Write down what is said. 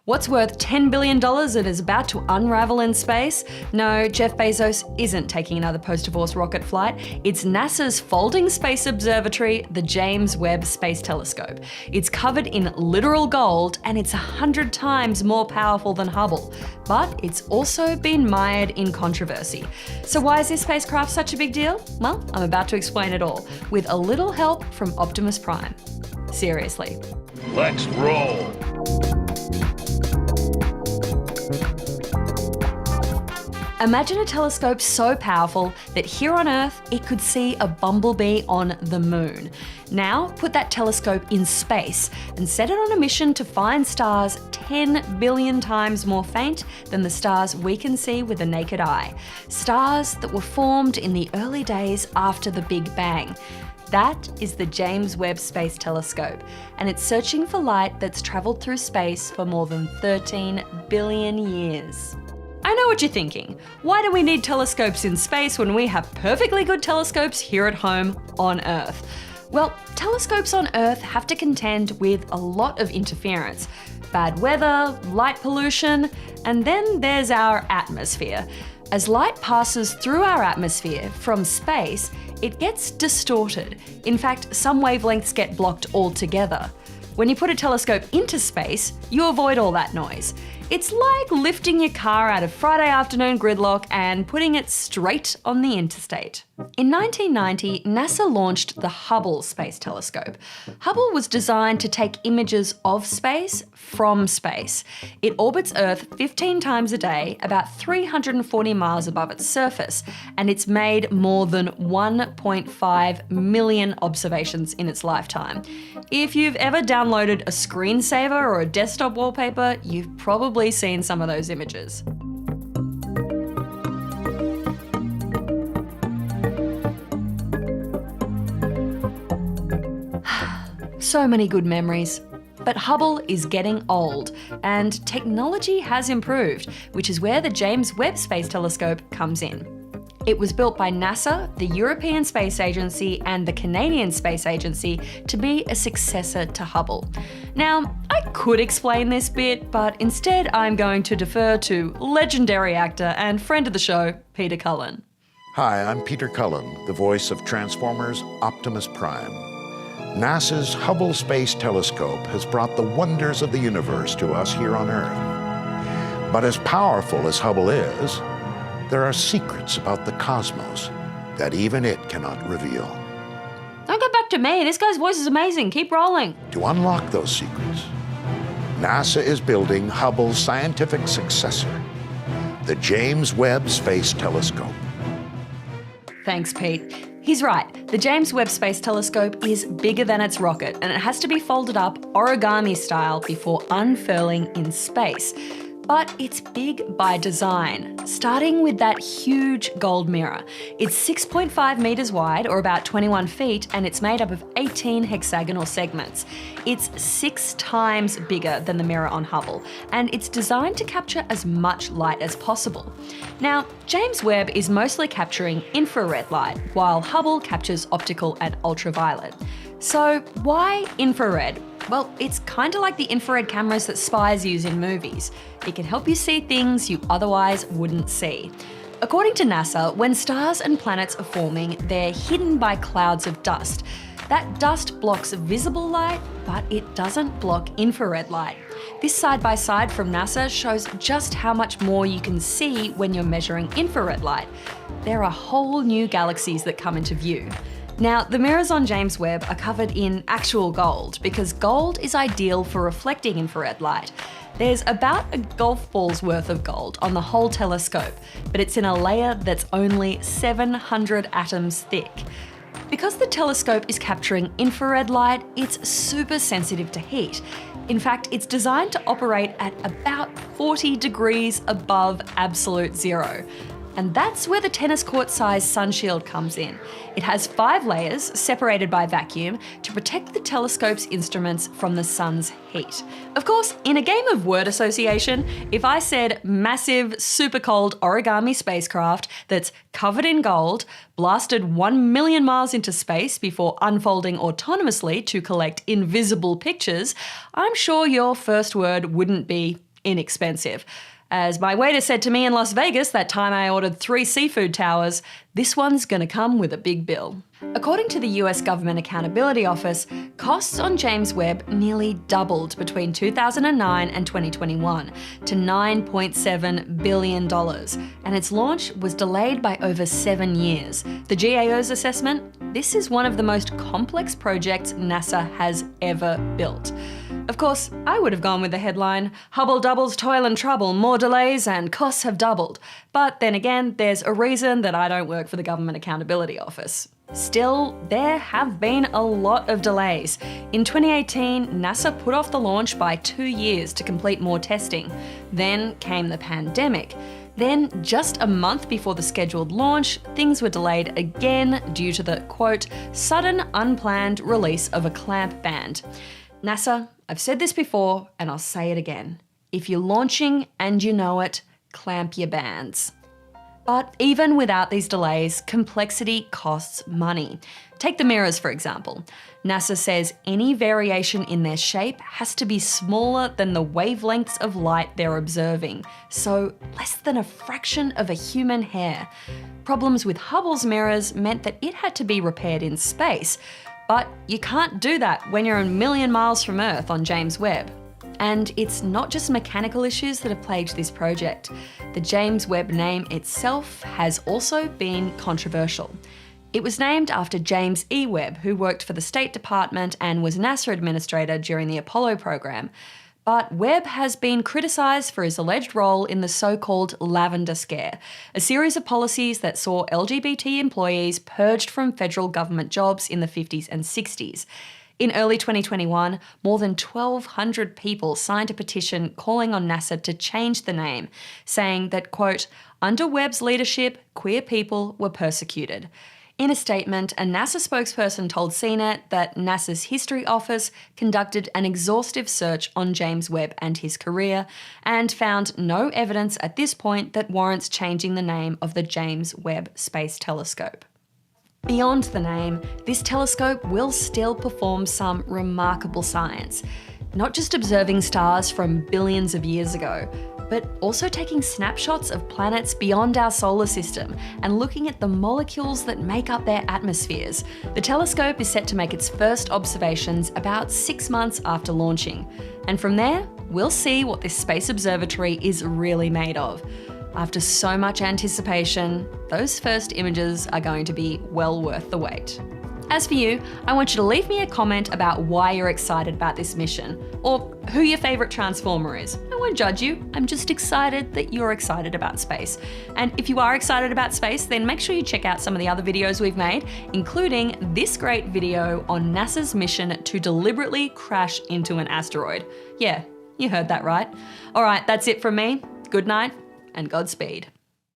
What's worth $10 billion and is about to unravel in space? No, Jeff Bezos isn't taking another post-divorce rocket flight. It's NASA's folding space observatory, the James Webb Space Telescope. It's covered in literal gold and it's 100 times more powerful than Hubble. But it's also been mired in controversy. So why is this spacecraft such a big deal? Well, I'm about to explain it all, with a little help from Optimus Prime. Seriously. Let's roll! Imagine a telescope so powerful that here on Earth it could see a bumblebee on the moon. Now put that telescope in space and set it on a mission to find stars 10 billion times more faint than the stars we can see with the naked eye. Stars that were formed in the early days after the Big Bang. That is the James Webb Space Telescope, and it's searching for light that's travelled through space for more than 13 billion years. I know what you're thinking. Why do we need telescopes in space when we have perfectly good telescopes here at home on Earth? Well, telescopes on Earth have to contend with a lot of interference. Bad weather, light pollution, and then there's our atmosphere. As light passes through our atmosphere from space, it gets distorted. In fact, some wavelengths get blocked altogether. When you put a telescope into space, you avoid all that noise. It's like lifting your car out of Friday afternoon gridlock and putting it straight on the interstate. In 1990, NASA launched the Hubble Space Telescope. Hubble was designed to take images of space from space. It orbits Earth 15 times a day, about 340 miles above its surface, and it's made more than 1.5 million observations in its lifetime. If you've ever downloaded a screensaver or a desktop wallpaper, you've probably seen some of those images. So many good memories. But Hubble is getting old, and technology has improved, which is where the James Webb Space Telescope comes in. It was built by NASA, the European Space Agency, and the Canadian Space Agency to be a successor to Hubble. Now, I could explain this bit, but instead I'm going to defer to legendary actor and friend of the show, Peter Cullen. Hi, I'm Peter Cullen, the voice of Transformers Optimus Prime. NASA's Hubble Space Telescope has brought the wonders of the universe to us here on Earth. But as powerful as Hubble is, there are secrets about the cosmos that even it cannot reveal. Don't go back to me. This guy's voice is amazing. Keep rolling. To unlock those secrets, NASA is building Hubble's scientific successor, the James Webb Space Telescope. Thanks, Pete. He's right. The James Webb Space Telescope is bigger than its rocket, and it has to be folded up origami style before unfurling in space. But it's big by design, starting with that huge gold mirror. It's 6.5 metres wide, or about 21 feet, and it's made up of 18 hexagonal segments. It's 6 times bigger than the mirror on Hubble, and it's designed to capture as much light as possible. Now, James Webb is mostly capturing infrared light, while Hubble captures optical and ultraviolet. So why infrared? Well, it's kind of like the infrared cameras that spies use in movies. It can help you see things you otherwise wouldn't see. According to NASA, when stars and planets are forming, they're hidden by clouds of dust. That dust blocks visible light, but it doesn't block infrared light. This side-by-side from NASA shows just how much more you can see when you're measuring infrared light. There are whole new galaxies that come into view. Now, the mirrors on James Webb are covered in actual gold because gold is ideal for reflecting infrared light. There's about a golf ball's worth of gold on the whole telescope, but it's in a layer that's only 700 atoms thick. Because the telescope is capturing infrared light, it's super sensitive to heat. In fact, it's designed to operate at about 40 degrees above absolute zero. And that's where the tennis court-sized sunshield comes in. It has 5 layers, separated by vacuum, to protect the telescope's instruments from the sun's heat. Of course, in a game of word association, if I said massive, super cold origami spacecraft that's covered in gold, blasted 1 million miles into space before unfolding autonomously to collect invisible pictures, I'm sure your first word wouldn't be inexpensive. As my waiter said to me in Las Vegas that time I ordered 3 seafood towers, this one's gonna come with a big bill. According to the US Government Accountability Office, costs on James Webb nearly doubled between 2009 and 2021 to $9.7 billion, and its launch was delayed by over 7 years. The GAO's assessment? This is one of the most complex projects NASA has ever built. Of course, I would have gone with the headline, Hubble doubles toil and trouble, more delays and costs have doubled. But then again, there's a reason that I don't work for the Government Accountability Office. Still, there have been a lot of delays. In 2018, NASA put off the launch by 2 years to complete more testing. Then came the pandemic. Then, just a month before the scheduled launch, things were delayed again due to the, quote, sudden unplanned release of a clamp band. NASA, I've said this before and I'll say it again. If you're launching and you know it, clamp your bands. But even without these delays, complexity costs money. Take the mirrors, for example. NASA says any variation in their shape has to be smaller than the wavelengths of light they're observing, so less than a fraction of a human hair. Problems with Hubble's mirrors meant that it had to be repaired in space, but you can't do that when you're a million miles from Earth on James Webb. And it's not just mechanical issues that have plagued this project. The James Webb name itself has also been controversial. It was named after James E. Webb, who worked for the State Department and was NASA administrator during the Apollo program. But Webb has been criticised for his alleged role in the so-called Lavender Scare, a series of policies that saw LGBT employees purged from federal government jobs in the 50s and 60s. In early 2021, more than 1,200 people signed a petition calling on NASA to change the name, saying that, quote, under Webb's leadership, queer people were persecuted. In a statement, a NASA spokesperson told CNET that NASA's History Office conducted an exhaustive search on James Webb and his career and found no evidence at this point that warrants changing the name of the James Webb Space Telescope. Beyond the name, this telescope will still perform some remarkable science, not just observing stars from billions of years ago, but also taking snapshots of planets beyond our solar system and looking at the molecules that make up their atmospheres. The telescope is set to make its first observations about 6 months after launching. And from there, we'll see what this space observatory is really made of. After so much anticipation, those first images are going to be well worth the wait. As for you, I want you to leave me a comment about why you're excited about this mission, or who your favourite Transformer is. I won't judge you, I'm just excited that you're excited about space. And if you are excited about space, then make sure you check out some of the other videos we've made, including this great video on NASA's mission to deliberately crash into an asteroid. Yeah, you heard that right. Alright, that's it from me. Good night and Godspeed.